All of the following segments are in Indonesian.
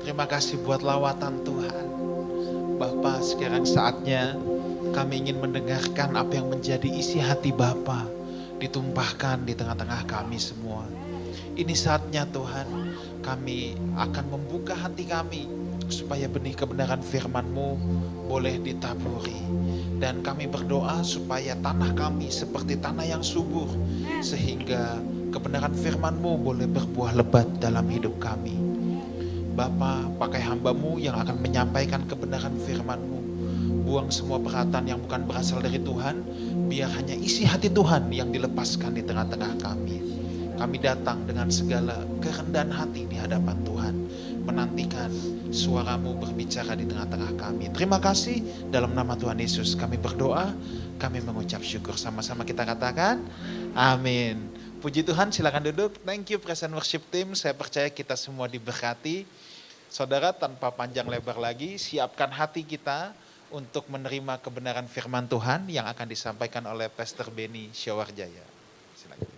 Terima kasih buat lawatan Tuhan. Bapa, sekarang saatnya kami ingin mendengarkan apa yang menjadi isi hati Bapa ditumpahkan di tengah-tengah kami semua. Ini saatnya Tuhan, kami akan membuka hati kami supaya benih kebenaran firman-Mu boleh ditaburi. Dan kami berdoa supaya tanah kami seperti tanah yang subur, sehingga kebenaran firman-Mu boleh berbuah lebat dalam hidup kami. Bapa, pakai hamba-Mu yang akan menyampaikan kebenaran firman-Mu. Buang semua perkataan yang bukan berasal dari Tuhan, biar hanya isi hati Tuhan yang dilepaskan di tengah-tengah kami. Kami datang dengan segala kerendahan hati di hadapan Tuhan, menantikan suara-Mu berbicara di tengah-tengah kami. Terima kasih, dalam nama Tuhan Yesus kami berdoa, kami mengucap syukur. Sama-sama kita katakan, amin. Puji Tuhan, silakan duduk. Thank you Praise and Worship Team, saya percaya kita semua diberkati. Saudara, tanpa panjang lebar lagi, siapkan hati kita untuk menerima kebenaran firman Tuhan yang akan disampaikan oleh Pastor Benny Syawarjaya. Silakan.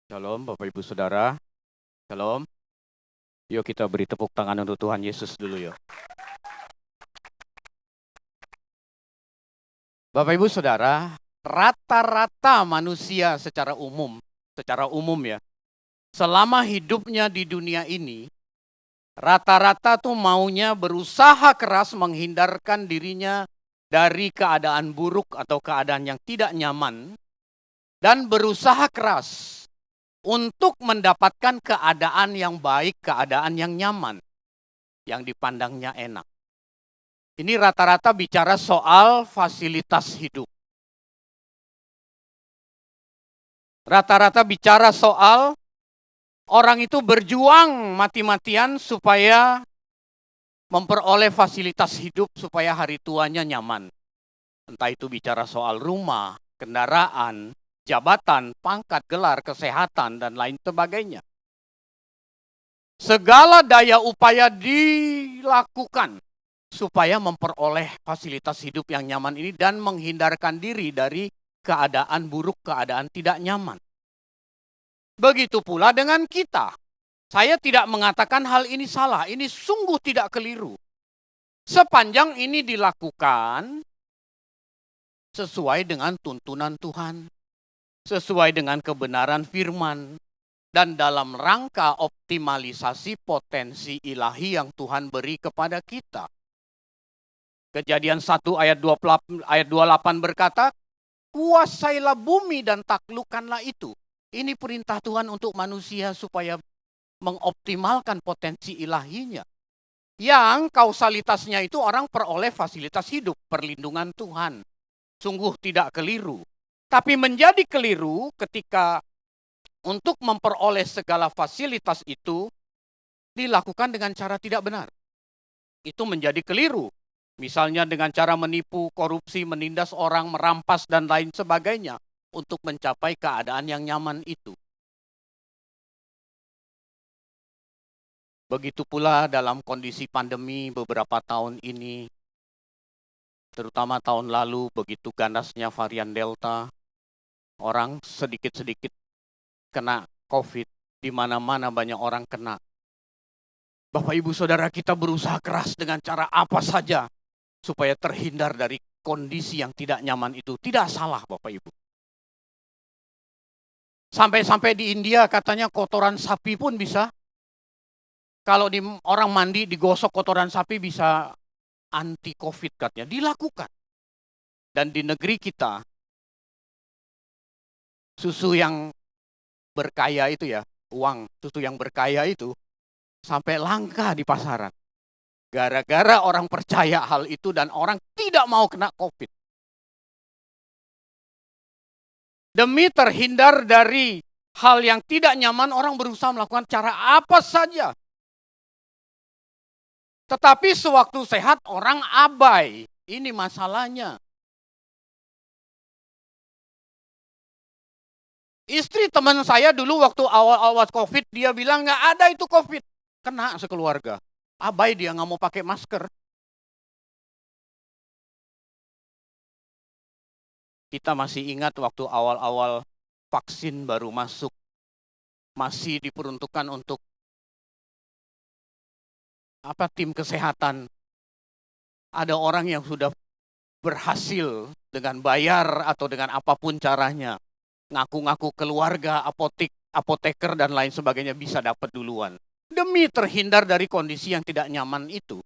Shalom Bapak Ibu Saudara. Shalom. Yuk kita beri tepuk tangan untuk Tuhan Yesus dulu yuk. Bapak Ibu Saudara, rata-rata manusia secara umum ya, selama hidupnya di dunia ini, rata-rata tuh maunya berusaha keras menghindarkan dirinya dari keadaan buruk atau keadaan yang tidak nyaman, dan berusaha keras untuk mendapatkan keadaan yang baik, keadaan yang nyaman, yang dipandangnya enak. Ini rata-rata bicara soal fasilitas hidup. Rata-rata bicara soal orang itu berjuang mati-matian supaya memperoleh fasilitas hidup supaya hari tuanya nyaman. Entah itu bicara soal rumah, kendaraan, jabatan, pangkat, gelar, kesehatan, dan lain sebagainya. Segala daya upaya dilakukan supaya memperoleh fasilitas hidup yang nyaman ini dan menghindarkan diri dari keadaan buruk, keadaan tidak nyaman. Begitu pula dengan kita. Saya tidak mengatakan hal ini salah, ini sungguh tidak keliru. Sepanjang ini dilakukan sesuai dengan tuntunan Tuhan, sesuai dengan kebenaran firman, dan dalam rangka optimalisasi potensi ilahi yang Tuhan beri kepada kita. Kejadian 1 ayat 28 berkata, kuasailah bumi dan taklukkanlah itu. Ini perintah Tuhan untuk manusia supaya mengoptimalkan potensi ilahinya. Yang kausalitasnya itu orang peroleh fasilitas hidup, perlindungan Tuhan. Sungguh tidak keliru. Tapi menjadi keliru ketika untuk memperoleh segala fasilitas itu dilakukan dengan cara tidak benar. Itu menjadi keliru. Misalnya dengan cara menipu, korupsi, menindas orang, merampas, dan lain sebagainya untuk mencapai keadaan yang nyaman itu. Begitu pula dalam kondisi pandemi beberapa tahun ini, terutama tahun lalu begitu ganasnya varian Delta, orang sedikit-sedikit kena COVID, di mana-mana banyak orang kena. Bapak Ibu Saudara, kita berusaha keras dengan cara apa saja supaya terhindar dari kondisi yang tidak nyaman itu. Tidak salah Bapak Ibu. Sampai-sampai di India katanya kotoran sapi pun bisa. Kalau orang mandi digosok kotoran sapi bisa anti COVID katanya. Dilakukan. Dan di negeri kita, susu yang berkaya itu ya, susu yang berkaya itu sampai langka di pasaran. Gara-gara orang percaya hal itu dan orang tidak mau kena COVID. Demi terhindar dari hal yang tidak nyaman, orang berusaha melakukan cara apa saja. Tetapi sewaktu sehat, orang abai. Ini masalahnya. Istri teman saya dulu waktu awal-awal COVID, dia bilang nggak ada itu COVID. Kena sekeluarga. Abai dia nggak mau pakai masker. Kita masih ingat waktu awal-awal vaksin baru masuk, masih diperuntukkan untuk tim kesehatan. Ada orang yang sudah berhasil dengan bayar atau dengan apapun caranya, ngaku-ngaku keluarga, apoteker dan lain sebagainya bisa dapat duluan. Demi terhindar dari kondisi yang tidak nyaman itu.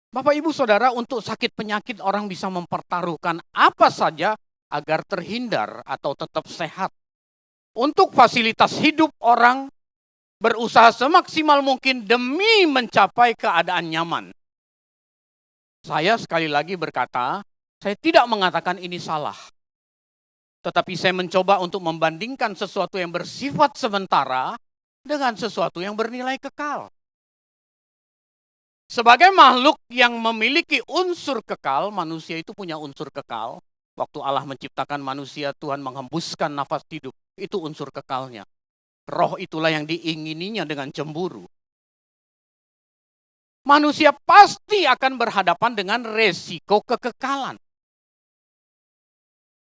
Bapak Ibu Saudara, untuk sakit penyakit orang bisa mempertaruhkan apa saja agar terhindar atau tetap sehat. Untuk fasilitas hidup orang berusaha semaksimal mungkin demi mencapai keadaan nyaman. Saya sekali lagi berkata, saya tidak mengatakan ini salah. Tetapi saya mencoba untuk membandingkan sesuatu yang bersifat sementara dengan sesuatu yang bernilai kekal. Sebagai makhluk yang memiliki unsur kekal, manusia itu punya unsur kekal. Waktu Allah menciptakan manusia, Tuhan menghembuskan nafas hidup. Itu unsur kekalnya. Roh itulah yang diingininya dengan cemburu. Manusia pasti akan berhadapan dengan resiko kekekalan.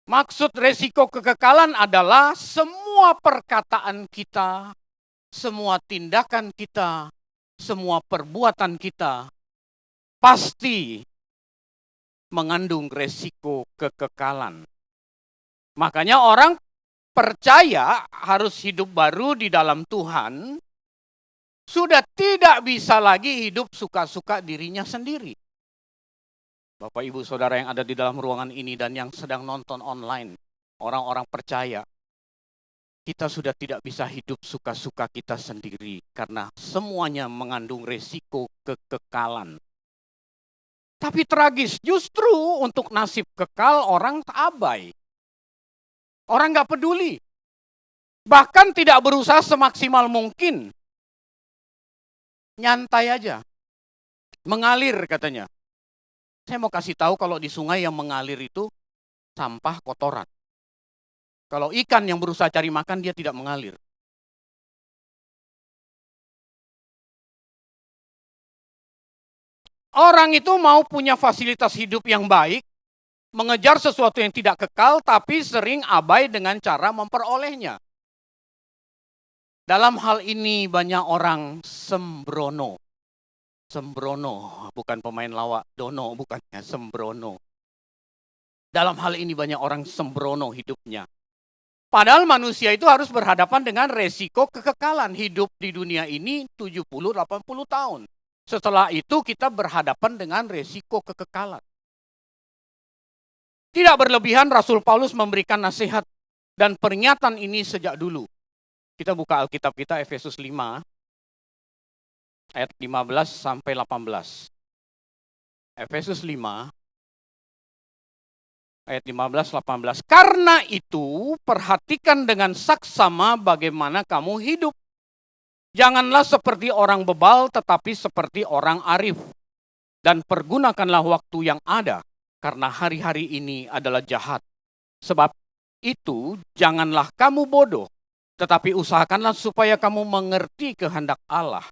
Maksud resiko kekekalan adalah semua perkataan kita, semua tindakan kita, semua perbuatan kita pasti mengandung resiko kekekalan. Makanya orang percaya harus hidup baru di dalam Tuhan, sudah tidak bisa lagi hidup suka-suka dirinya sendiri. Bapak Ibu Saudara yang ada di dalam ruangan ini dan yang sedang nonton online, orang-orang percaya, kita sudah tidak bisa hidup suka-suka kita sendiri karena semuanya mengandung resiko kekekalan. Tapi tragis, justru untuk nasib kekal orang abai. Orang nggak peduli. Bahkan tidak berusaha semaksimal mungkin. Nyantai aja. Mengalir katanya. Saya mau kasih tahu kalau di sungai yang mengalir itu sampah kotoran. Kalau ikan yang berusaha cari makan, dia tidak mengalir. Orang itu mau punya fasilitas hidup yang baik, mengejar sesuatu yang tidak kekal, tapi sering abai dengan cara memperolehnya. Dalam hal ini banyak orang sembrono. Sembrono, bukan pemain lawak, dono bukannya, sembrono. Dalam hal ini banyak orang sembrono hidupnya. Padahal manusia itu harus berhadapan dengan resiko kekekalan hidup di dunia ini 70-80 tahun. Setelah itu kita berhadapan dengan resiko kekekalan. Tidak berlebihan Rasul Paulus memberikan nasihat dan peringatan ini sejak dulu. Kita buka Alkitab kita Efesus 5 ayat 15 sampai 18. Efesus 5 ayat 15-18. Karena itu, perhatikan dengan saksama bagaimana kamu hidup. Janganlah seperti orang bebal, tetapi seperti orang arif. Dan pergunakanlah waktu yang ada, karena hari-hari ini adalah jahat. Sebab itu, janganlah kamu bodoh, tetapi usahakanlah supaya kamu mengerti kehendak Allah.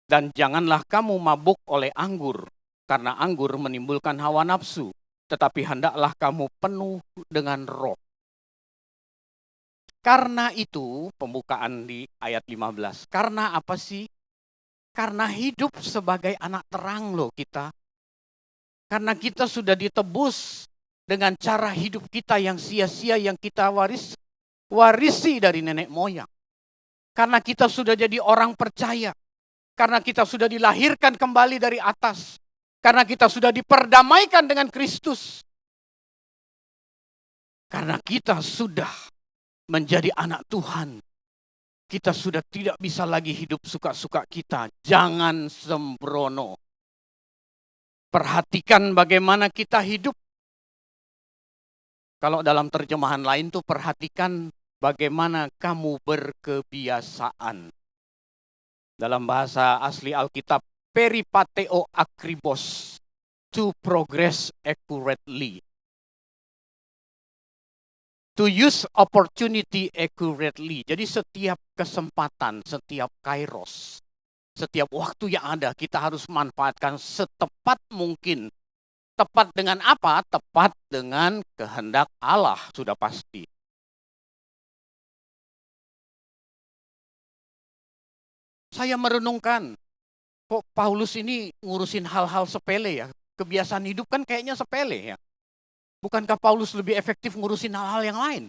Dan janganlah kamu mabuk oleh anggur, karena anggur menimbulkan hawa nafsu. Tetapi hendaklah kamu penuh dengan roh. Karena itu, pembukaan di ayat 15. Karena apa sih? Karena hidup sebagai anak terang loh kita. Karena kita sudah ditebus dengan cara hidup kita yang sia-sia yang kita warisi dari nenek moyang. Karena kita sudah jadi orang percaya. Karena kita sudah dilahirkan kembali dari atas. Karena kita sudah diperdamaikan dengan Kristus. Karena kita sudah menjadi anak Tuhan. Kita sudah tidak bisa lagi hidup suka-suka kita. Jangan sembrono. Perhatikan bagaimana kita hidup. Kalau dalam terjemahan lain tuh perhatikan bagaimana kamu berkebiasaan. Dalam bahasa asli Alkitab, peripateo akribos, to progress accurately. To use opportunity accurately. Jadi setiap kesempatan, setiap kairos, setiap waktu yang ada, kita harus manfaatkan setepat mungkin Tepat dengan apa? Tepat dengan kehendak Allah, sudah pasti. Saya merenungkan, kok Paulus ini ngurusin hal-hal sepele ya? Kebiasaan hidup kan kayaknya sepele ya. Bukankah Paulus lebih efektif ngurusin hal-hal yang lain?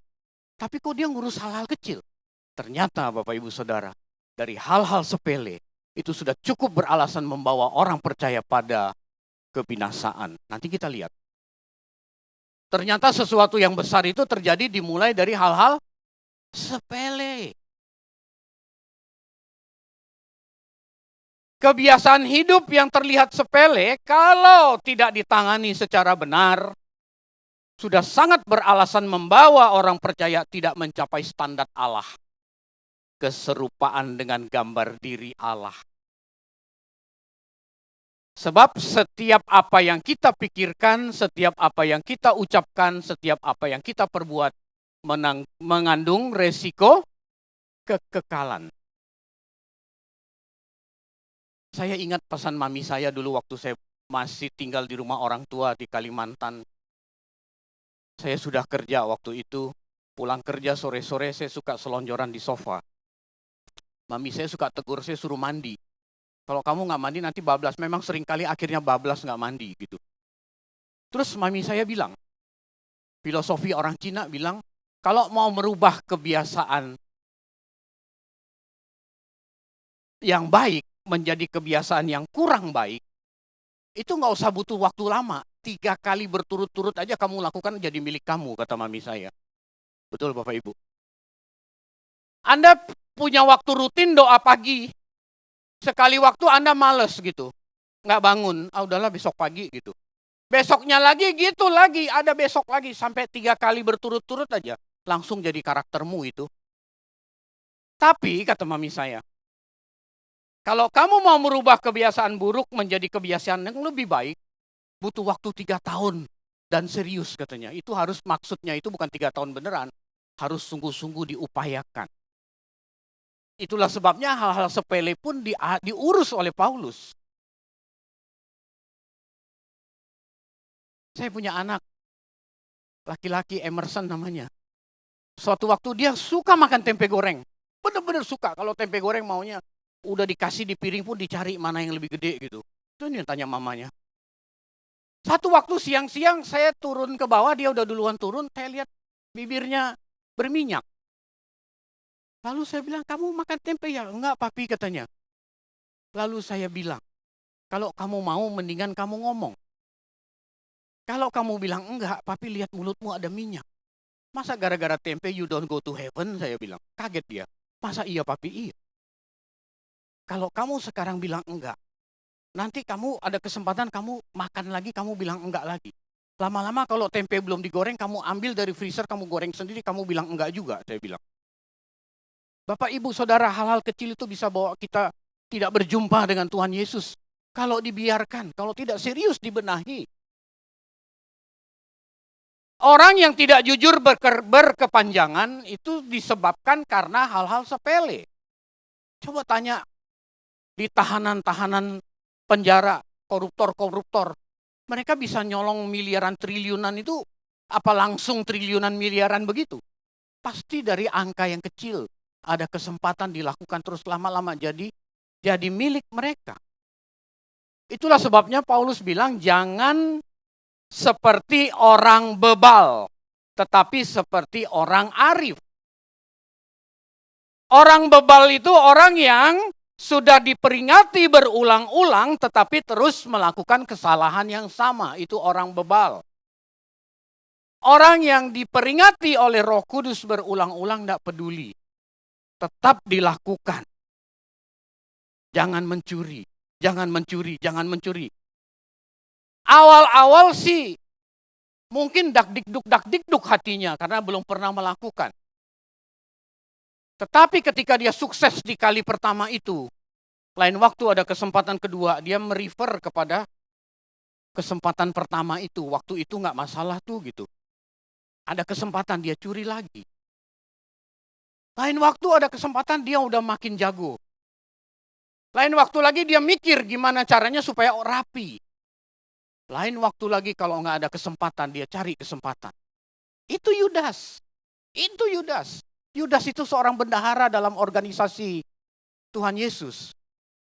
Tapi kok dia ngurus hal-hal kecil? Ternyata Bapak Ibu Saudara, dari hal-hal sepele, itu sudah cukup beralasan membawa orang percaya pada kebinasaan. Nanti kita lihat. Ternyata sesuatu yang besar itu terjadi dimulai dari hal-hal sepele. Kebiasaan hidup yang terlihat sepele, kalau tidak ditangani secara benar, sudah sangat beralasan membawa orang percaya tidak mencapai standar Allah. Keserupaan dengan gambar diri Allah. Sebab setiap apa yang kita pikirkan, setiap apa yang kita ucapkan, setiap apa yang kita perbuat, mengandung resiko kekekalan. Saya ingat pesan mami saya dulu waktu saya masih tinggal di rumah orang tua di Kalimantan. Saya sudah kerja waktu itu, pulang kerja sore-sore saya suka selonjoran di sofa. Mami saya suka tegur, saya suruh mandi. Kalau kamu nggak mandi nanti bablas. Memang seringkali akhirnya bablas nggak mandi gitu. Terus mami saya bilang, filosofi orang Cina bilang, kalau mau merubah kebiasaan yang baik menjadi kebiasaan yang kurang baik, itu nggak usah butuh waktu lama. 3 kali berturut-turut aja kamu lakukan jadi milik kamu, kata mami saya. Betul Bapak Ibu. Anda punya waktu rutin doa pagi. Sekali waktu Anda males gitu. Nggak bangun, udahlah besok pagi gitu. Besoknya lagi gitu lagi, ada besok lagi. Sampai 3 kali berturut-turut aja. Langsung jadi karaktermu itu. Tapi kata mami saya, kalau kamu mau merubah kebiasaan buruk menjadi kebiasaan yang lebih baik, butuh waktu 3 tahun dan serius katanya. Itu harus maksudnya itu bukan 3 tahun beneran, harus sungguh-sungguh diupayakan. Itulah sebabnya hal-hal sepele pun diurus oleh Paulus. Saya punya anak, laki-laki Emerson namanya. Suatu waktu dia suka makan tempe goreng. Benar-benar suka, kalau tempe goreng maunya udah dikasih di piring pun dicari mana yang lebih gede gitu. Itu yang tanya mamanya. Satu waktu siang-siang saya turun ke bawah, dia udah duluan turun, saya lihat bibirnya berminyak. Lalu saya bilang, kamu makan tempe ya? Enggak papi katanya. Lalu saya bilang, kalau kamu mau mendingan kamu ngomong. Kalau kamu bilang enggak, papi lihat mulutmu ada minyak. Masa gara-gara tempe you don't go to heaven? Saya bilang, kaget dia. Masa iya papi? Iya. Kalau kamu sekarang bilang enggak, nanti kamu ada kesempatan kamu makan lagi, kamu bilang enggak lagi. Lama-lama kalau tempe belum digoreng, kamu ambil dari freezer, kamu goreng sendiri, kamu bilang enggak juga, saya bilang. Bapak, Ibu, Saudara, hal-hal kecil itu bisa bawa kita tidak berjumpa dengan Tuhan Yesus. Kalau dibiarkan, kalau tidak serius dibenahi. Orang yang tidak jujur berkepanjangan itu disebabkan karena hal-hal sepele. Coba tanya di tahanan-tahanan penjara, koruptor-koruptor. Mereka bisa nyolong miliaran triliunan itu, apa langsung triliunan miliaran begitu? Pasti dari angka yang kecil. Ada kesempatan dilakukan terus lama-lama jadi milik mereka. Itulah sebabnya Paulus bilang jangan seperti orang bebal, tetapi seperti orang arif. Orang bebal itu orang yang sudah diperingati berulang-ulang tetapi terus melakukan kesalahan yang sama. Itu orang bebal. Orang yang diperingati oleh Roh Kudus berulang-ulang tidak peduli. Tetap dilakukan. Jangan mencuri, jangan mencuri, jangan mencuri. Awal-awal sih mungkin dak-dikduk hatinya karena belum pernah melakukan. Tetapi ketika dia sukses di kali pertama itu, lain waktu ada kesempatan kedua, dia merefer kepada kesempatan pertama itu. Waktu itu nggak masalah tuh gitu. Ada kesempatan dia curi lagi. Lain waktu ada kesempatan dia udah makin jago. Lain waktu lagi dia mikir gimana caranya supaya rapi. Lain waktu lagi kalau nggak ada kesempatan, dia cari kesempatan. Itu Yudas. Itu Yudas. Yudas itu seorang bendahara dalam organisasi Tuhan Yesus.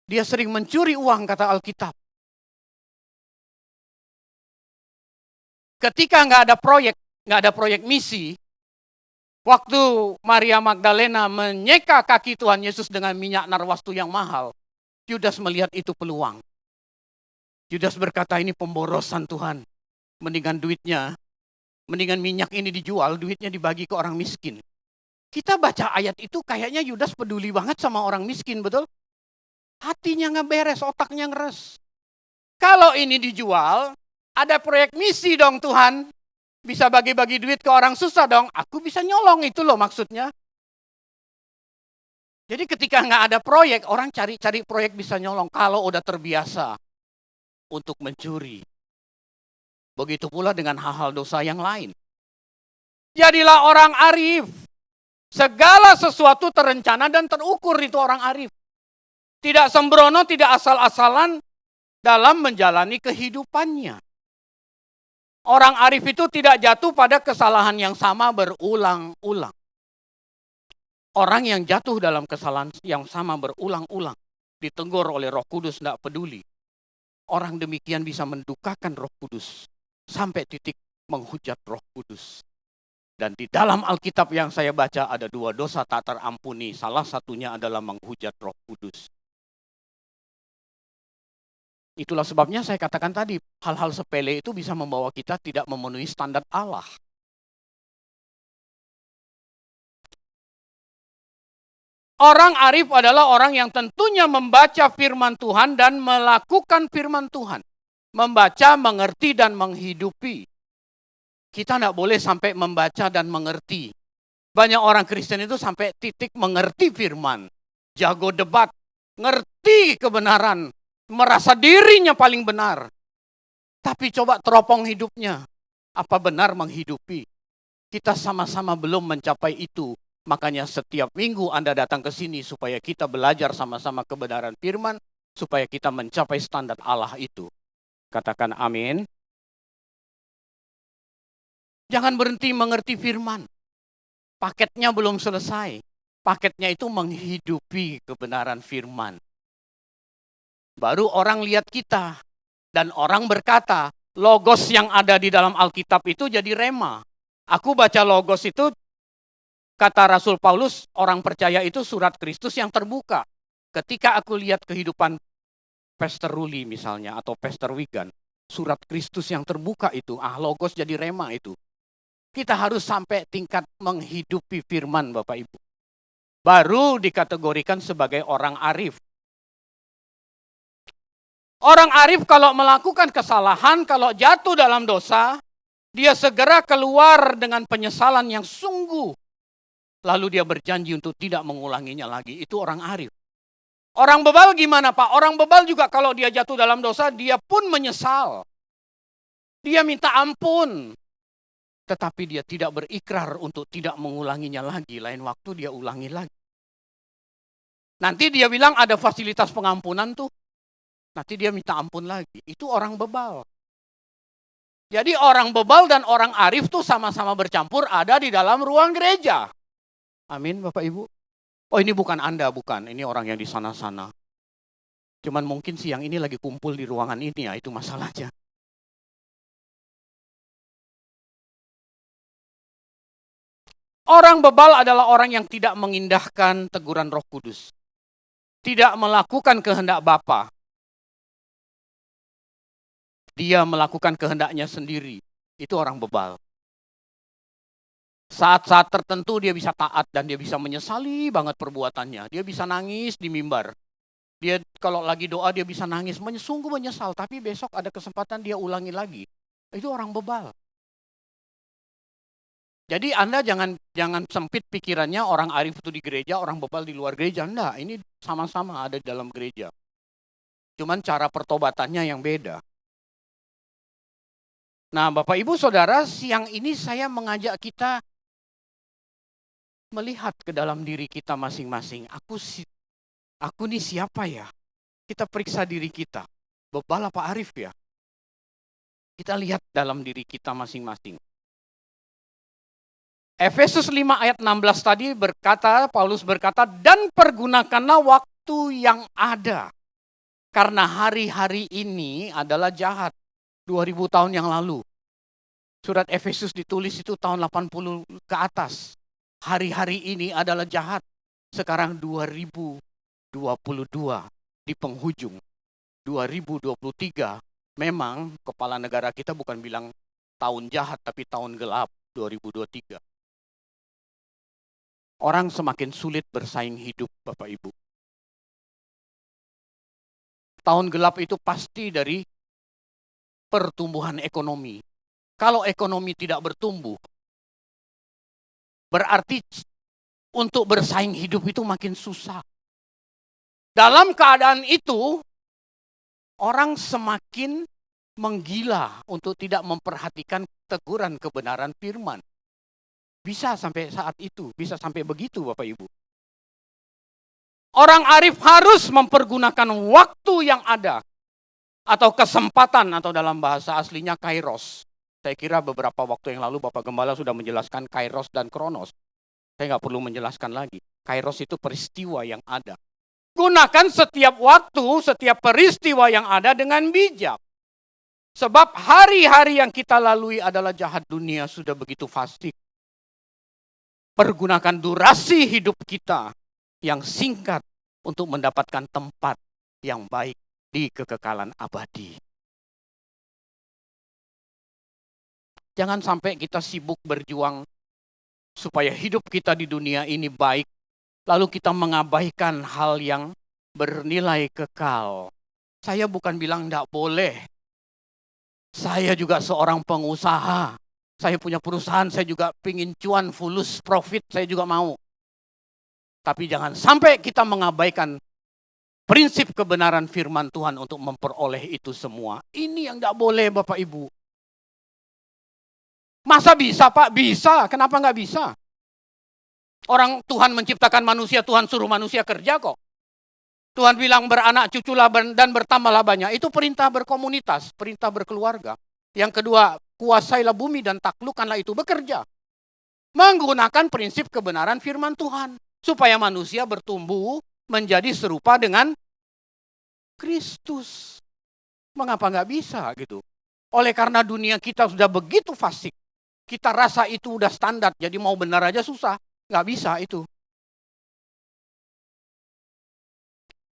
Dia sering mencuri uang, kata Alkitab. Ketika nggak ada proyek misi, waktu Maria Magdalena menyeka kaki Tuhan Yesus dengan minyak narwastu yang mahal, Yudas melihat itu peluang. Yudas berkata, ini pemborosan Tuhan. Mendingan minyak ini dijual, duitnya dibagi ke orang miskin. Kita baca ayat itu kayaknya Yudas peduli banget sama orang miskin, betul? Hatinya nggak beres, otaknya ngeres. Kalau ini dijual, ada proyek misi dong Tuhan. Bisa bagi-bagi duit ke orang susah dong. Aku bisa nyolong, itu loh maksudnya. Jadi ketika nggak ada proyek, orang cari-cari proyek bisa nyolong. Kalau udah terbiasa untuk mencuri. Begitu pula dengan hal-hal dosa yang lain. Jadilah orang arif. Segala sesuatu terencana dan terukur, itu orang arif. Tidak sembrono, tidak asal-asalan dalam menjalani kehidupannya. Orang arif itu tidak jatuh pada kesalahan yang sama berulang-ulang. Orang yang jatuh dalam kesalahan yang sama berulang-ulang, ditegur oleh Roh Kudus, tidak peduli. Orang demikian bisa mendukakan Roh Kudus sampai titik menghujat Roh Kudus. Dan di dalam Alkitab yang saya baca ada 2 dosa tak terampuni. Salah satunya adalah menghujat Roh Kudus. Itulah sebabnya saya katakan tadi, hal-hal sepele itu bisa membawa kita tidak memenuhi standar Allah. Orang arif adalah orang yang tentunya membaca firman Tuhan dan melakukan firman Tuhan. Membaca, mengerti, dan menghidupi. Kita tidak boleh sampai membaca dan mengerti. Banyak orang Kristen itu sampai titik mengerti firman. Jago debat, ngerti kebenaran, merasa dirinya paling benar. Tapi coba teropong hidupnya. Apa benar menghidupi? Kita sama-sama belum mencapai itu. Makanya setiap minggu Anda datang ke sini supaya kita belajar sama-sama kebenaran firman, supaya kita mencapai standar Allah itu. Katakan amin. Jangan berhenti mengerti firman. Paketnya belum selesai. Paketnya itu menghidupi kebenaran firman. Baru orang lihat kita. Dan orang berkata, logos yang ada di dalam Alkitab itu jadi rema. Aku baca logos itu, kata Rasul Paulus, orang percaya itu surat Kristus yang terbuka. Ketika aku lihat kehidupan Pastor Ruli misalnya, atau Pastor Wigan, surat Kristus yang terbuka itu, logos jadi rema itu. Kita harus sampai tingkat menghidupi firman Bapak Ibu. Baru dikategorikan sebagai orang arif. Orang arif kalau melakukan kesalahan, kalau jatuh dalam dosa, dia segera keluar dengan penyesalan yang sungguh. Lalu dia berjanji untuk tidak mengulanginya lagi. Itu orang arif. Orang bebal gimana Pak? Orang bebal juga kalau dia jatuh dalam dosa, dia pun menyesal. Dia minta ampun. Tetapi dia tidak berikrar untuk tidak mengulanginya lagi. Lain waktu dia ulangi lagi. Nanti dia bilang ada fasilitas pengampunan tuh. Nanti dia minta ampun lagi. Itu orang bebal. Jadi orang bebal dan orang arif tuh sama-sama bercampur ada di dalam ruang gereja. Amin Bapak Ibu. Oh ini bukan Anda, bukan. Ini orang yang di sana-sana. Cuman mungkin siang ini lagi kumpul di ruangan ini ya, itu masalahnya. Orang bebal adalah orang yang tidak mengindahkan teguran Roh Kudus. Tidak melakukan kehendak Bapa. Dia melakukan kehendaknya sendiri. Itu orang bebal. Saat-saat tertentu dia bisa taat dan dia bisa menyesali banget perbuatannya. Dia bisa nangis di mimbar. Dia kalau lagi doa dia bisa nangis, sungguh menyesal. Tapi besok ada kesempatan dia ulangi lagi. Itu orang bebal. Jadi Anda jangan sempit pikirannya orang arif itu di gereja, orang bebal di luar gereja. Enggak, ini sama-sama ada di dalam gereja. Cuman cara pertobatannya yang beda. Nah Bapak Ibu Saudara, siang ini saya mengajak kita melihat ke dalam diri kita masing-masing. Aku nih siapa ya? Kita periksa diri kita. Bebal apa arif ya? Kita lihat dalam diri kita masing-masing. Efesus 5 ayat 16 tadi berkata, Paulus berkata, dan pergunakanlah waktu yang ada. Karena hari-hari ini adalah jahat. 2000 tahun yang lalu. Surat Efesus ditulis itu tahun 80 ke atas. Hari-hari ini adalah jahat. Sekarang 2022 di penghujung. 2023 memang kepala negara kita bukan bilang tahun jahat tapi tahun gelap 2023. Orang semakin sulit bersaing hidup, Bapak Ibu. Tahun gelap itu pasti dari pertumbuhan ekonomi. Kalau ekonomi tidak bertumbuh, berarti untuk bersaing hidup itu makin susah. Dalam keadaan itu, orang semakin menggila untuk tidak memperhatikan teguran kebenaran firman. Bisa sampai saat itu, bisa sampai begitu Bapak Ibu. Orang arif harus mempergunakan waktu yang ada. Atau kesempatan, atau dalam bahasa aslinya kairos. Saya kira beberapa waktu yang lalu Bapak Gembala sudah menjelaskan kairos dan kronos. Saya nggak perlu menjelaskan lagi. Kairos itu peristiwa yang ada. Gunakan setiap waktu, setiap peristiwa yang ada dengan bijak. Sebab hari-hari yang kita lalui adalah jahat, dunia sudah begitu fasik. Pergunakan durasi hidup kita yang singkat untuk mendapatkan tempat yang baik di kekekalan abadi. Jangan sampai kita sibuk berjuang supaya hidup kita di dunia ini baik, lalu kita mengabaikan hal yang bernilai kekal. Saya bukan bilang tidak boleh. Saya juga seorang pengusaha. Saya punya perusahaan, saya juga pingin cuan, fulus, profit, saya juga mau. Tapi jangan sampai kita mengabaikan prinsip kebenaran firman Tuhan untuk memperoleh itu semua. Ini yang tidak boleh Bapak Ibu. Masa bisa Pak? Bisa. Kenapa nggak bisa? Orang Tuhan menciptakan manusia, Tuhan suruh manusia kerja kok. Tuhan bilang beranak cuculah dan bertambahlah banyak. Itu perintah berkomunitas, perintah berkeluarga. Yang kedua, kuasailah bumi dan taklukkanlah itu, bekerja. Menggunakan prinsip kebenaran firman Tuhan. Supaya manusia bertumbuh menjadi serupa dengan Kristus. Mengapa nggak bisa gitu? Oleh karena dunia kita sudah begitu fasik. Kita rasa itu udah standar, jadi mau benar aja susah. Nggak bisa itu.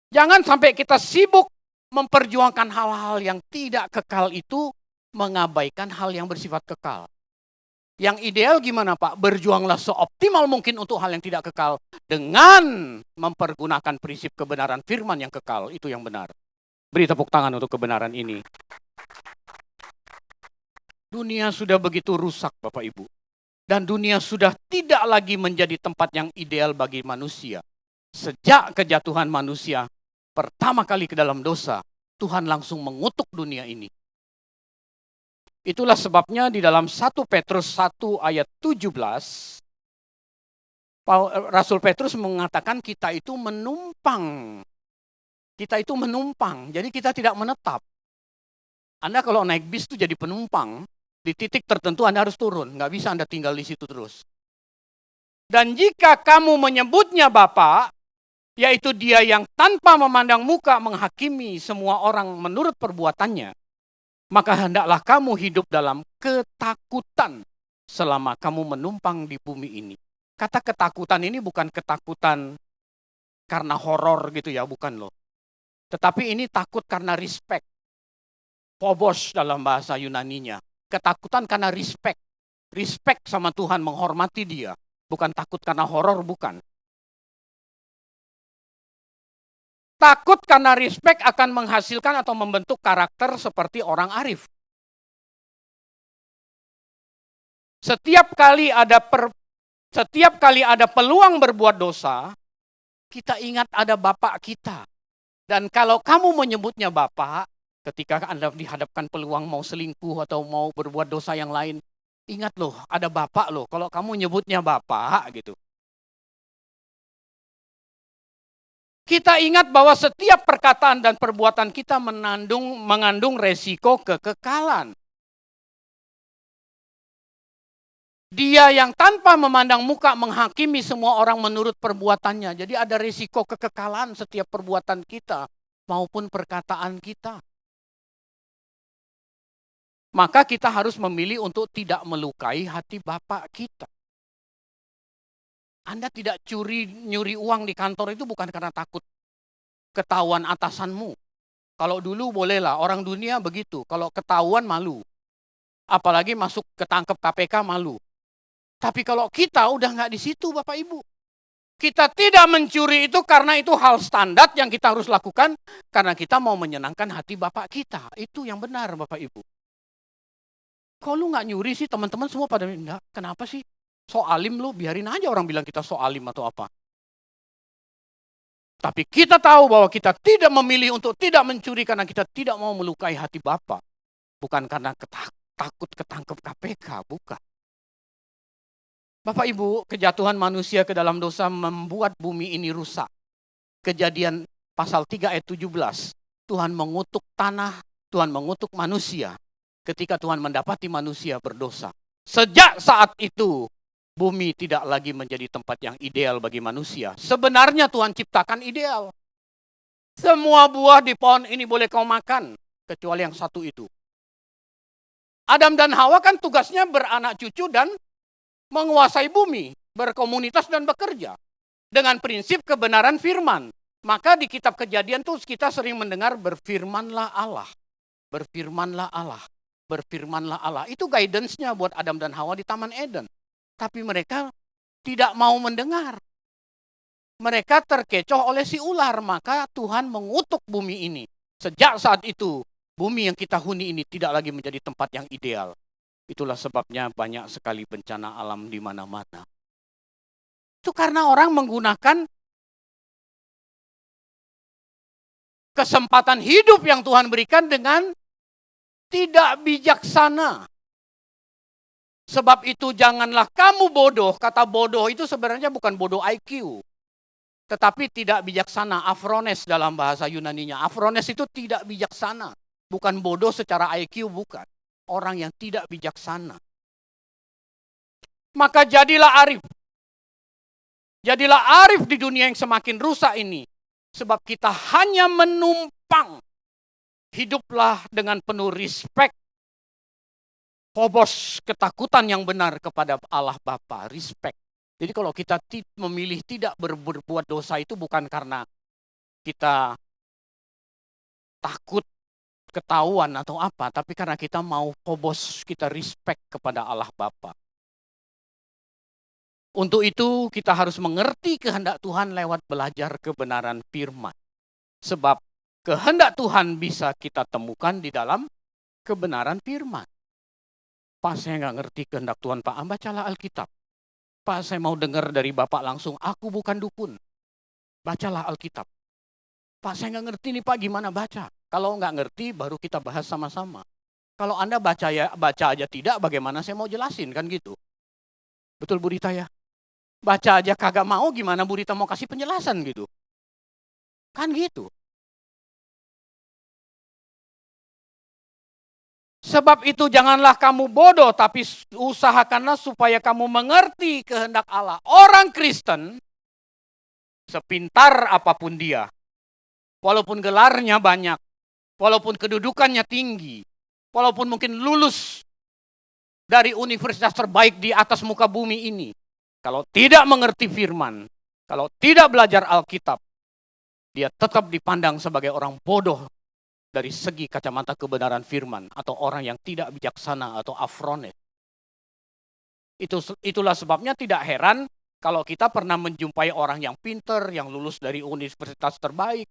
Jangan sampai kita sibuk memperjuangkan hal-hal yang tidak kekal itu, mengabaikan hal yang bersifat kekal. Yang ideal gimana Pak? Berjuanglah seoptimal mungkin untuk hal yang tidak kekal. Dengan mempergunakan prinsip kebenaran firman yang kekal. Itu yang benar. Beri tepuk tangan untuk kebenaran ini. Dunia sudah begitu rusak Bapak Ibu. Dan dunia sudah tidak lagi menjadi tempat yang ideal bagi manusia. Sejak kejatuhan manusia pertama kali ke dalam dosa, Tuhan langsung mengutuk dunia ini. Itulah sebabnya di dalam 1 Petrus 1 ayat 17, Rasul Petrus mengatakan kita itu menumpang. Kita itu menumpang, jadi kita tidak menetap. Anda kalau naik bis itu jadi penumpang, di titik tertentu Anda harus turun, nggak bisa Anda tinggal di situ terus. Dan jika kamu menyebutnya Bapa, yaitu Dia yang tanpa memandang muka menghakimi semua orang menurut perbuatannya, maka hendaklah kamu hidup dalam ketakutan selama kamu menumpang di bumi ini. Kata ketakutan ini bukan ketakutan karena horor gitu ya, bukan loh. Tetapi ini takut karena respect. Phobos dalam bahasa Yunaninya. Ketakutan karena respect. Respect sama Tuhan, menghormati Dia. Bukan takut karena horor, bukan. Takut karena respect akan menghasilkan atau membentuk karakter seperti orang arif. Setiap kali ada peluang berbuat dosa, kita ingat ada Bapak kita. Dan kalau kamu menyebutnya Bapak, ketika Anda dihadapkan peluang mau selingkuh atau mau berbuat dosa yang lain, ingat loh, ada Bapak loh. Kalau kamu nyebutnya Bapak gitu. Kita ingat bahwa setiap perkataan dan perbuatan kita mengandung resiko kekekalan. Dia yang tanpa memandang muka menghakimi semua orang menurut perbuatannya. Jadi ada risiko kekekalan setiap perbuatan kita maupun perkataan kita. Maka kita harus memilih untuk tidak melukai hati Bapak kita. Anda tidak nyuri uang di kantor itu bukan karena takut ketahuan atasanmu. Kalau dulu bolehlah, orang dunia begitu. Kalau ketahuan malu. Apalagi masuk ketangkep KPK malu. Tapi kalau kita udah nggak di situ Bapak Ibu. Kita tidak mencuri itu karena itu hal standar yang kita harus lakukan. Karena kita mau menyenangkan hati Bapak kita. Itu yang benar Bapak Ibu. Kalau lu nggak nyuri sih teman-teman semua pada enggak. Kenapa sih? So alim lu, biarin aja orang bilang kita so alim atau apa. Tapi kita tahu bahwa kita tidak memilih untuk tidak mencuri karena kita tidak mau melukai hati Bapa. Bukan karena takut ketangkep KPK, bukan. Bapak Ibu, kejatuhan manusia ke dalam dosa membuat bumi ini rusak. Kejadian pasal 3 ayat 17. Tuhan mengutuk tanah, Tuhan mengutuk manusia. Ketika Tuhan mendapati manusia berdosa. Sejak saat itu, bumi tidak lagi menjadi tempat yang ideal bagi manusia. Sebenarnya Tuhan ciptakan ideal. Semua buah di pohon ini boleh kau makan. Kecuali yang satu itu. Adam dan Hawa kan tugasnya beranak cucu dan menguasai bumi, berkomunitas dan bekerja. Dengan prinsip kebenaran firman. Maka di kitab Kejadian tuh kita sering mendengar berfirmanlah Allah. Berfirmanlah Allah. Berfirmanlah Allah. Itu guidance-nya buat Adam dan Hawa di Taman Eden. Tapi mereka tidak mau mendengar. Mereka terkecoh oleh si ular. Maka Tuhan mengutuk bumi ini. Sejak saat itu, bumi yang kita huni ini tidak lagi menjadi tempat yang ideal. Itulah sebabnya banyak sekali bencana alam di mana-mana. Itu karena orang menggunakan kesempatan hidup yang Tuhan berikan dengan tidak bijaksana. Sebab itu janganlah kamu bodoh. Kata bodoh itu sebenarnya bukan bodoh IQ. Tetapi tidak bijaksana. Afrones dalam bahasa Yunaninya. Afrones itu tidak bijaksana. Bukan bodoh secara IQ, bukan. Orang yang tidak bijaksana. Maka jadilah arif. Jadilah arif di dunia yang semakin rusak ini. Sebab kita hanya menumpang. Hiduplah dengan penuh respect. Phobos, ketakutan yang benar kepada Allah Bapa. Respect. Jadi kalau kita memilih tidak berbuat dosa itu bukan karena kita takut ketahuan atau apa, tapi karena kita mau phobos, kita respect kepada Allah Bapa. Untuk itu kita harus mengerti kehendak Tuhan lewat belajar kebenaran firman. Sebab kehendak Tuhan bisa kita temukan di dalam kebenaran firman. Pak, saya nggak ngerti kehendak Tuhan, Pak. Bacalah Alkitab. Pak, saya mau dengar dari Bapak langsung, aku bukan dukun. Bacalah Alkitab. Pak, saya nggak ngerti nih Pak, gimana baca? Kalau nggak ngerti, baru kita bahas sama-sama. Kalau Anda baca aja tidak, bagaimana saya mau jelasin, kan gitu. Betul Bu Rita ya? Baca aja kagak mau, gimana Bu Rita mau kasih penjelasan gitu. Kan gitu. Sebab itu janganlah kamu bodoh, tapi usahakanlah supaya kamu mengerti kehendak Allah. Orang Kristen, sepintar apapun dia, walaupun gelarnya banyak, walaupun kedudukannya tinggi, walaupun mungkin lulus dari universitas terbaik di atas muka bumi ini, kalau tidak mengerti firman, kalau tidak belajar Alkitab, dia tetap dipandang sebagai orang bodoh dari segi kacamata kebenaran firman, atau orang yang tidak bijaksana atau afronet. Itulah sebabnya tidak heran kalau kita pernah menjumpai orang yang pinter, yang lulus dari universitas terbaik,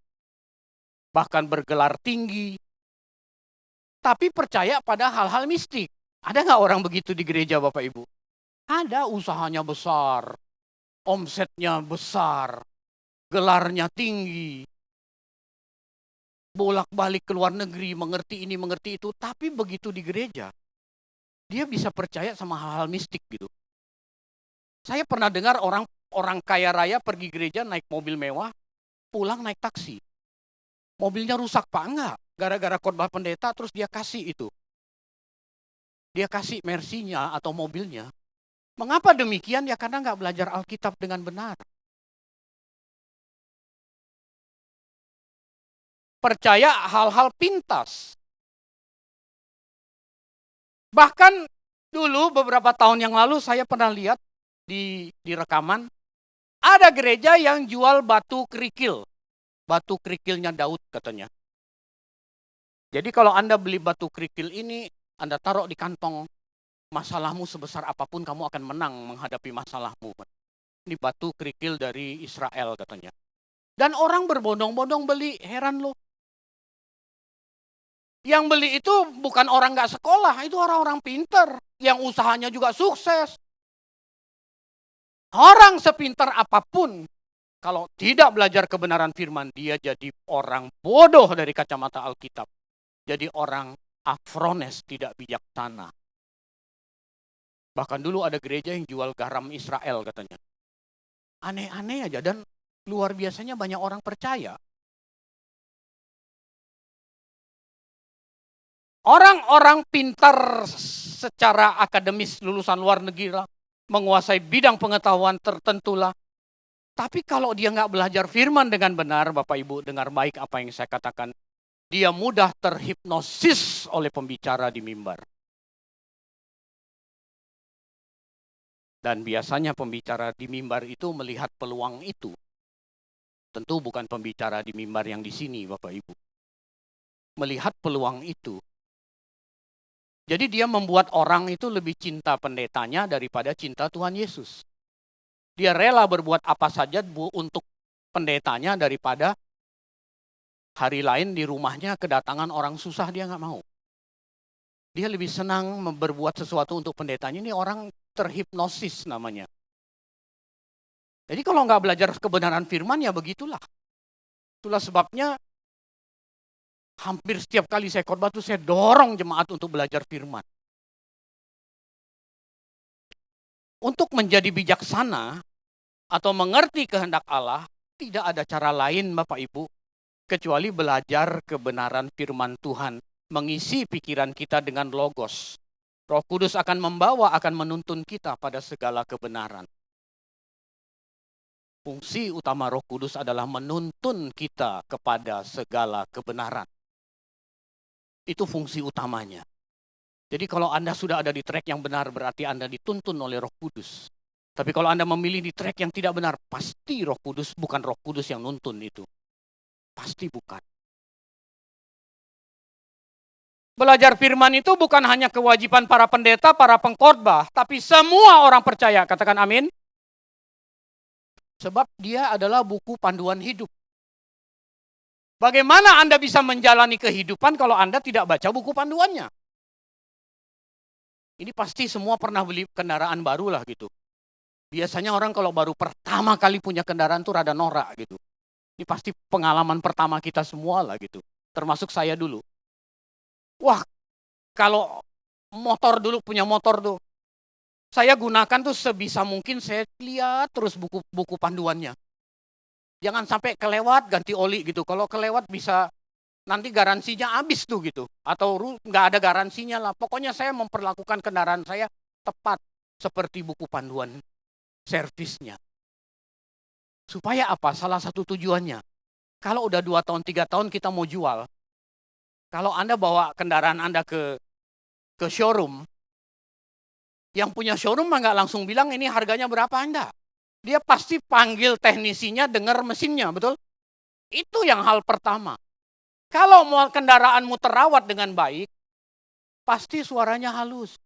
bahkan bergelar tinggi, tapi percaya pada hal-hal mistik. Ada nggak orang begitu di gereja Bapak Ibu? Ada, usahanya besar, omsetnya besar, gelarnya tinggi, bolak-balik ke luar negeri, mengerti ini, mengerti itu, tapi begitu di gereja, dia bisa percaya sama hal-hal mistik gitu. Saya pernah dengar orang kaya raya pergi gereja naik mobil mewah, pulang naik taksi. Mobilnya rusak Pak, enggak. Gara-gara khotbah pendeta terus dia kasih itu. Dia kasih Mercy-nya atau mobilnya. Mengapa demikian? Ya karena nggak belajar Alkitab dengan benar. Percaya hal-hal pintas. Bahkan dulu beberapa tahun yang lalu saya pernah lihat di rekaman, ada gereja yang jual batu kerikil. Batu kerikilnya Daud katanya. Jadi kalau Anda beli batu kerikil ini, Anda taruh di kantong, masalahmu sebesar apapun kamu akan menang menghadapi masalahmu. Ini batu kerikil dari Israel katanya. Dan orang berbondong-bondong beli, heran loh. Yang beli itu bukan orang nggak sekolah, itu orang-orang pinter, yang usahanya juga sukses. Orang sepintar apapun, kalau tidak belajar kebenaran firman, dia jadi orang bodoh dari kacamata Alkitab. Jadi orang afrones, tidak bijaksana. Bahkan dulu ada gereja yang jual garam Israel katanya. Aneh-aneh aja, dan luar biasanya banyak orang percaya. Orang-orang pintar secara akademis, lulusan luar negeri lah, menguasai bidang pengetahuan tertentu lah. Tapi kalau dia nggak belajar firman dengan benar, Bapak Ibu dengar baik apa yang saya katakan, dia mudah terhipnosis oleh pembicara di mimbar. Dan biasanya pembicara di mimbar itu melihat peluang itu. Tentu bukan pembicara di mimbar yang di sini, Bapak Ibu. Melihat peluang itu. Jadi dia membuat orang itu lebih cinta pendetanya daripada cinta Tuhan Yesus. Dia rela berbuat apa saja untuk pendetanya daripada hari lain di rumahnya kedatangan orang susah, dia nggak mau. Dia lebih senang berbuat sesuatu untuk pendetanya. Ini orang terhipnosis namanya. Jadi kalau nggak belajar kebenaran firman ya begitulah. Itulah sebabnya hampir setiap kali saya khotbah tuh saya dorong jemaat untuk belajar firman. Untuk menjadi bijaksana atau mengerti kehendak Allah, tidak ada cara lain Bapak Ibu, kecuali belajar kebenaran firman Tuhan, mengisi pikiran kita dengan logos. Roh Kudus akan membawa, akan menuntun kita pada segala kebenaran. Fungsi utama Roh Kudus adalah menuntun kita kepada segala kebenaran. Itu fungsi utamanya. Jadi kalau Anda sudah ada di track yang benar, berarti Anda dituntun oleh Roh Kudus. Tapi kalau Anda memilih di track yang tidak benar, pasti Roh Kudus, bukan Roh Kudus yang nuntun itu. Pasti bukan. Belajar firman itu bukan hanya kewajiban para pendeta, para pengkhotbah, tapi semua orang percaya. Katakan amin. Sebab dia adalah buku panduan hidup. Bagaimana Anda bisa menjalani kehidupan kalau Anda tidak baca buku panduannya? Ini pasti semua pernah beli kendaraan baru lah gitu. Biasanya orang kalau baru pertama kali punya kendaraan tuh rada norak gitu. Ini pasti pengalaman pertama kita semua lah gitu. Termasuk saya dulu. Wah, kalau motor dulu, punya motor tuh, saya gunakan tuh sebisa mungkin saya lihat terus buku panduannya. Jangan sampai kelewat ganti oli gitu. Kalau kelewat bisa nanti garansinya habis tuh gitu. Atau nggak ada garansinya lah. Pokoknya saya memperlakukan kendaraan saya tepat seperti buku panduan servisnya. Supaya apa? Salah satu tujuannya. Kalau udah 2 tahun, 3 tahun kita mau jual. Kalau Anda bawa kendaraan Anda ke showroom, yang punya showroom mah nggak langsung bilang ini harganya berapa Anda. Dia pasti panggil teknisinya, dengar mesinnya, betul? Itu yang hal pertama. Kalau mau kendaraanmu terawat dengan baik, pasti suaranya halus.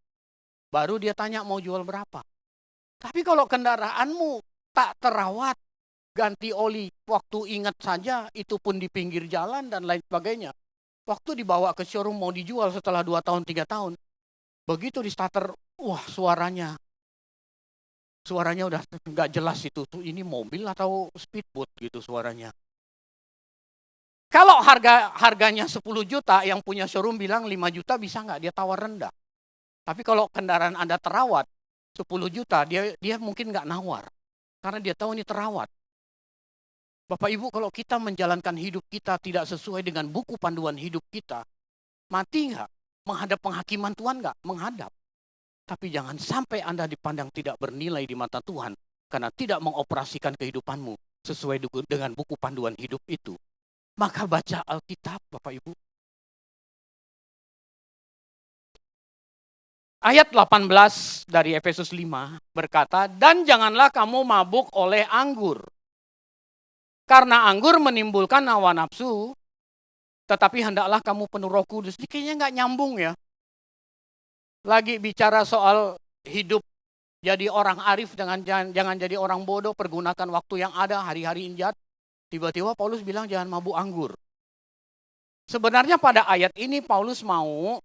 Baru dia tanya mau jual berapa. Tapi kalau kendaraanmu tak terawat, ganti oli, waktu ingat saja, itu pun di pinggir jalan dan lain sebagainya. Waktu dibawa ke showroom mau dijual setelah 2 tahun, 3 tahun. Begitu di starter, wah suaranya udah nggak jelas itu. Ini mobil atau speedboat gitu suaranya. Kalau harganya 10 juta, yang punya showroom bilang 5 juta bisa nggak? Dia tawar rendah. Tapi kalau kendaraan Anda terawat, 10 juta, dia mungkin nggak nawar. Karena dia tahu ini terawat. Bapak Ibu, kalau kita menjalankan hidup kita tidak sesuai dengan buku panduan hidup kita, mati nggak? Menghadap penghakiman Tuhan nggak? Menghadap. Tapi jangan sampai Anda dipandang tidak bernilai di mata Tuhan karena tidak mengoperasikan kehidupanmu sesuai dengan buku panduan hidup itu. Maka baca Alkitab, Bapak Ibu. Ayat 18 dari Efesus 5 berkata, "Dan janganlah kamu mabuk oleh anggur. Karena anggur menimbulkan hawa nafsu, tetapi hendaklah kamu penuh Roh Kudus." Ini kayaknya nggak nyambung ya. Lagi bicara soal hidup jadi orang arif, jangan jadi orang bodoh, pergunakan waktu yang ada, hari-hari injat. Tiba-tiba Paulus bilang jangan mabuk anggur. Sebenarnya pada ayat ini Paulus mau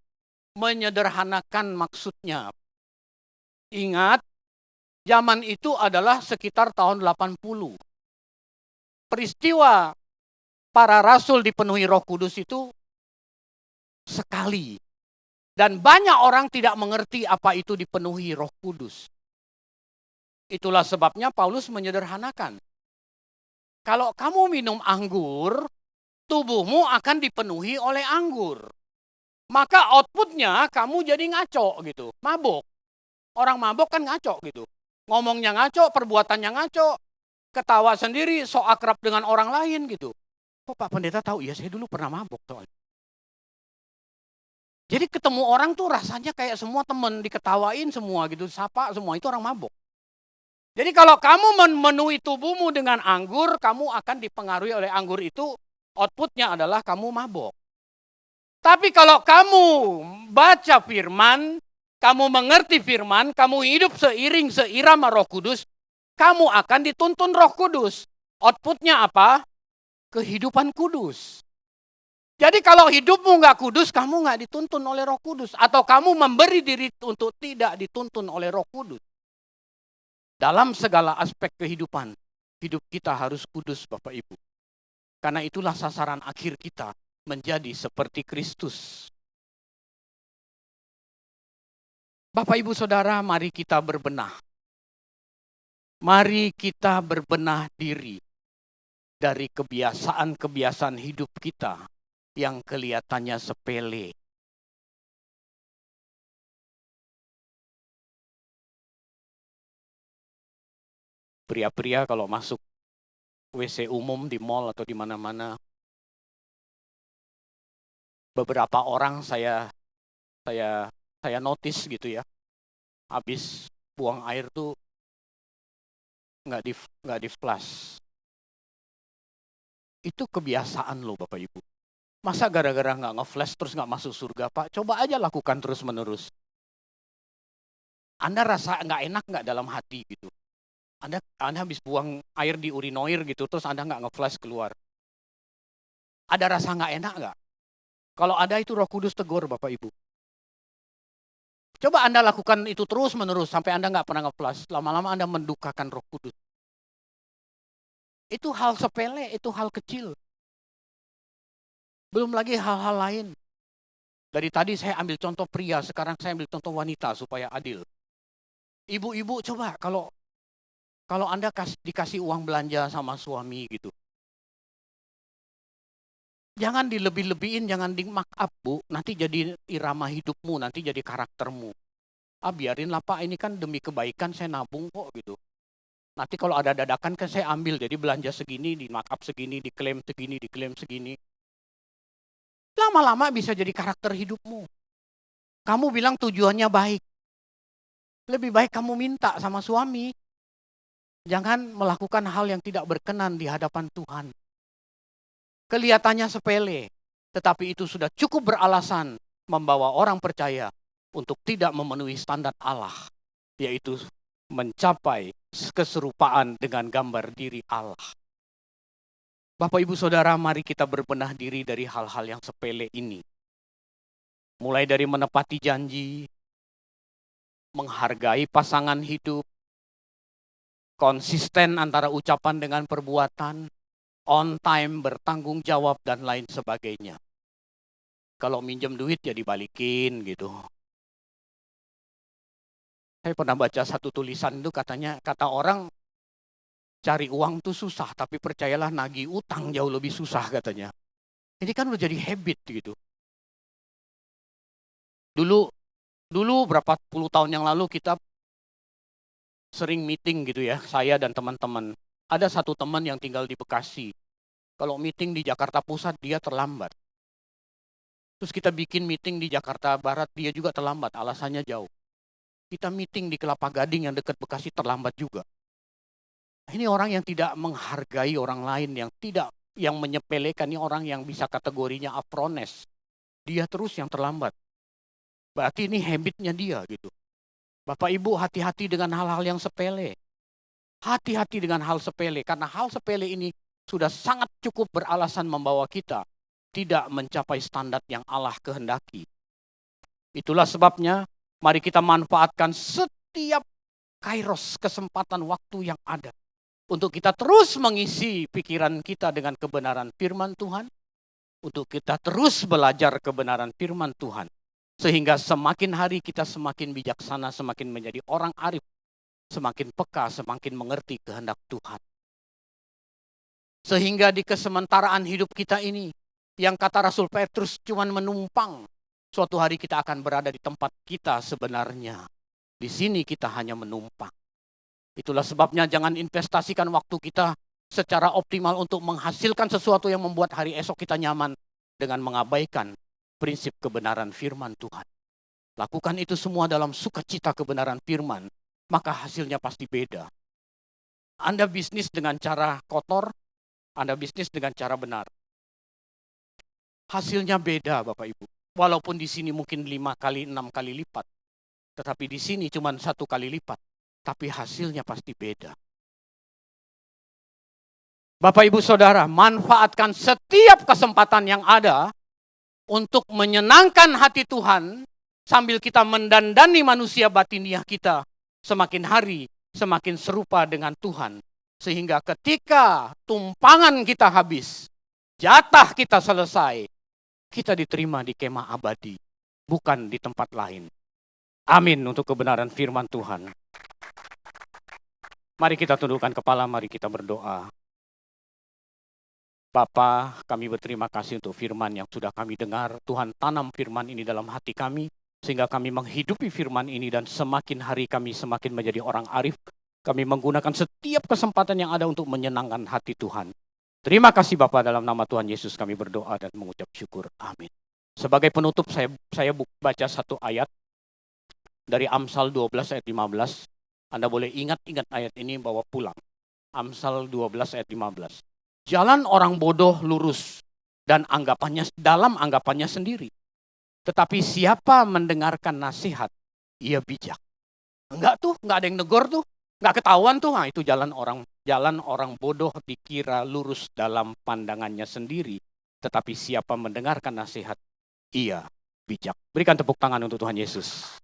menyederhanakan maksudnya. Ingat, zaman itu adalah sekitar tahun 80. Peristiwa para rasul dipenuhi Roh Kudus itu sekali. Dan banyak orang tidak mengerti apa itu dipenuhi Roh Kudus. Itulah sebabnya Paulus menyederhanakan. Kalau kamu minum anggur, tubuhmu akan dipenuhi oleh anggur. Maka outputnya kamu jadi ngaco gitu, mabuk. Orang mabuk kan ngaco gitu. Ngomongnya ngaco, perbuatannya ngaco, ketawa sendiri, so akrab dengan orang lain gitu. Kok Pak Pendeta tahu? Ya saya dulu pernah mabuk soalnya. Jadi ketemu orang tuh rasanya kayak semua temen, diketawain semua gitu, sapa semua, itu orang mabuk. Jadi kalau kamu memenuhi tubuhmu dengan anggur, kamu akan dipengaruhi oleh anggur itu, outputnya adalah kamu mabuk. Tapi kalau kamu baca firman, kamu mengerti firman, kamu hidup seirama Roh Kudus, kamu akan dituntun Roh Kudus. Outputnya apa? Kehidupan kudus. Jadi kalau hidupmu nggak kudus, kamu nggak dituntun oleh Roh Kudus. Atau kamu memberi diri untuk tidak dituntun oleh Roh Kudus. Dalam segala aspek kehidupan, hidup kita harus kudus Bapak Ibu. Karena itulah sasaran akhir kita. Menjadi seperti Kristus. Bapak Ibu Saudara, mari kita berbenah. Mari kita berbenah diri dari kebiasaan-kebiasaan hidup kita yang kelihatannya sepele. Pria-pria kalau masuk WC umum di mall atau di mana-mana, beberapa orang saya notice gitu ya, habis buang air tuh nggak di flush. Itu kebiasaan loh Bapak Ibu. Masa gara-gara nggak nge-flash terus nggak masuk surga Pak? Coba aja lakukan terus-menerus. Anda rasa nggak enak nggak dalam hati gitu? Anda habis buang air di urinoir gitu, terus Anda nggak nge-flash keluar. Ada rasa nggak enak nggak? Kalau ada itu Roh Kudus tegur Bapak Ibu. Coba Anda lakukan itu terus-menerus sampai Anda nggak pernah nge-flash. Lama-lama Anda mendukakan Roh Kudus. Itu hal sepele, itu hal kecil. Belum lagi hal-hal lain. Dari tadi saya ambil contoh pria, sekarang saya ambil contoh wanita supaya adil. Ibu-ibu coba kalau Anda dikasih uang belanja sama suami gitu. Jangan dilebih-lebihin, jangan di-mark up Bu. Nanti jadi irama hidupmu, nanti jadi karaktermu. Biarinlah Pak, ini kan demi kebaikan saya nabung kok gitu. Nanti kalau ada dadakan kan saya ambil, jadi belanja segini, di-mark up segini, diklaim segini. Lama-lama bisa jadi karakter hidupmu. Kamu bilang tujuannya baik. Lebih baik kamu minta sama suami. Jangan melakukan hal yang tidak berkenan di hadapan Tuhan. Kelihatannya sepele, tetapi itu sudah cukup beralasan membawa orang percaya untuk tidak memenuhi standar Allah, yaitu mencapai keserupaan dengan gambar diri Allah. Bapak Ibu Saudara, mari kita berbenah diri dari hal-hal yang sepele ini. Mulai dari menepati janji, menghargai pasangan hidup, konsisten antara ucapan dengan perbuatan, on time, bertanggung jawab, dan lain sebagainya. Kalau minjem duit ya dibalikin gitu. Saya pernah baca satu tulisan itu kata orang cari uang tuh susah, tapi percayalah nagih utang jauh lebih susah katanya. Ini kan udah jadi habit gitu. Dulu Dulu berapa puluh tahun yang lalu kita sering meeting gitu ya, saya dan teman-teman. Ada satu teman yang tinggal di Bekasi. Kalau meeting di Jakarta Pusat dia terlambat. Terus kita bikin meeting di Jakarta Barat, dia juga terlambat, alasannya jauh. Kita meeting di Kelapa Gading yang dekat Bekasi terlambat juga. Ini orang yang tidak menghargai orang lain, yang menyepelekan, ini orang yang bisa kategorinya afrones. Dia terus yang terlambat. Berarti ini habitnya dia gitu. Bapak Ibu hati-hati dengan hal-hal yang sepele. Hati-hati dengan hal sepele, karena hal sepele ini sudah sangat cukup beralasan membawa kita tidak mencapai standar yang Allah kehendaki. Itulah sebabnya mari kita manfaatkan setiap kairos, kesempatan waktu yang ada. Untuk kita terus mengisi pikiran kita dengan kebenaran firman Tuhan. Untuk kita terus belajar kebenaran firman Tuhan. Sehingga semakin hari kita semakin bijaksana, semakin menjadi orang arif. Semakin peka, semakin mengerti kehendak Tuhan. Sehingga di kesementaraan hidup kita ini, yang kata Rasul Petrus cuman menumpang. Suatu hari kita akan berada di tempat kita sebenarnya. Di sini kita hanya menumpang. Itulah sebabnya jangan investasikan waktu kita secara optimal untuk menghasilkan sesuatu yang membuat hari esok kita nyaman dengan mengabaikan prinsip kebenaran firman Tuhan. Lakukan itu semua dalam sukacita kebenaran firman, maka hasilnya pasti beda. Anda bisnis dengan cara kotor, Anda bisnis dengan cara benar. Hasilnya beda Bapak Ibu. Walaupun di sini mungkin 5 kali, 6 kali lipat. Tetapi di sini cuma 1 kali lipat. Tapi hasilnya pasti beda. Bapak Ibu Saudara, manfaatkan setiap kesempatan yang ada untuk menyenangkan hati Tuhan sambil kita mendandani manusia batiniah kita semakin hari semakin serupa dengan Tuhan. Sehingga ketika tumpangan kita habis, jatah kita selesai, kita diterima di kemah abadi, bukan di tempat lain. Amin untuk kebenaran firman Tuhan. Mari kita tundukkan kepala, mari kita berdoa. Bapa, kami berterima kasih untuk firman yang sudah kami dengar. Tuhan tanam firman ini dalam hati kami, sehingga kami menghidupi firman ini dan semakin hari kami semakin menjadi orang arif. Kami menggunakan setiap kesempatan yang ada untuk menyenangkan hati Tuhan. Terima kasih Bapa, dalam nama Tuhan Yesus kami berdoa dan mengucap syukur. Amin. Sebagai penutup saya baca satu ayat dari Amsal 12 ayat 15. Anda boleh ingat ayat ini bawa pulang. Amsal 12 ayat 15. Jalan orang bodoh lurus dan dalam anggapannya sendiri. Tetapi siapa mendengarkan nasihat, ia bijak. Enggak ada yang negor tuh. Enggak ketahuan tuh. Nah, itu jalan orang bodoh dikira lurus dalam pandangannya sendiri. Tetapi siapa mendengarkan nasihat, ia bijak. Berikan tepuk tangan untuk Tuhan Yesus.